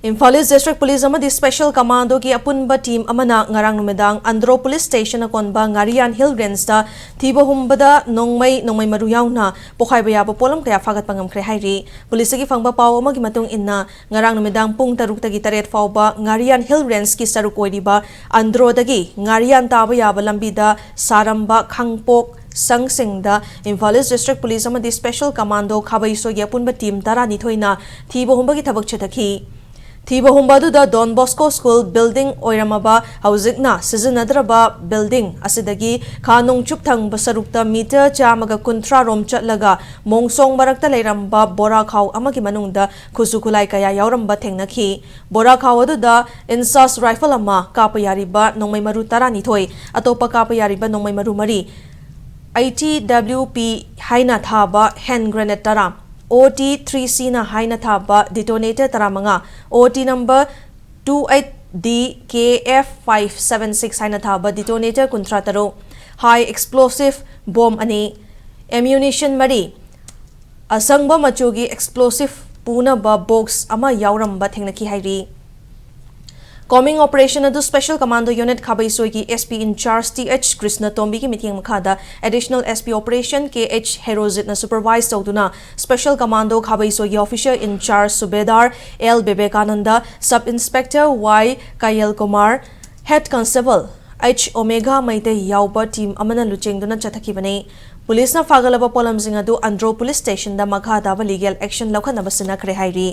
Imphal East District Police amadi Special Commando ki apunba team amana ngarang numedang Andro Police Station akonba Ngariyan Hill Range da thiba humbada nongmai maru yauna pokhai baya polam kaya fagat pangamkre hairi police ki fangba paw amagi matung inna ngarang numedang pung taruk tagi taret fawba Ngariyan Hill Range ki saruk oiriba Andro dagi Ngariyan taba yaba lambida saramba khangpok Sangsingda Imphal East District Police amadi Special Commando khabaiso yapunba team tarani thoina thiba humba ki thabak chetakhi Thiba humbadu da Don Bosco School building oiramaba hauzikna sizinnadraba building asidagi khanong chupthang basarukta meter chamaga kuntra rom chatlaga mongsong marakta leiramba bora khaw amagi manungda khusukulai kaya yauramba thengnakhi bora khaw adu da insas rifle ama kapayariba nongmai maru tarani thoi atopa kapayariba nongmai maru mari ITWP haina thaba hand grenade taram OT3C na haina thaba detonator taramanga OT number 28DKF576 haina thaba detonator kuntra taro high explosive bomb ani ammunition mari asangba machugi explosive puna ba box ama yauramba thengnaki hairi Coming operation adu Special Commando Unit Khabaisoi ki SP in charge TH Krishna Tombi ki meeting makhada additional SP operation KH Herozit na supervise tawduna Special Commando Khabaisoi ki officer in charge Subedar L Bebekananda Sub Inspector Y Kayal Kumar Head Constable H Omega Maite yauba team amana luchengduna chathakibane Police na fagalaba polamjing adu Andro Police Station da makhada legal action laukhanabasina kre hairi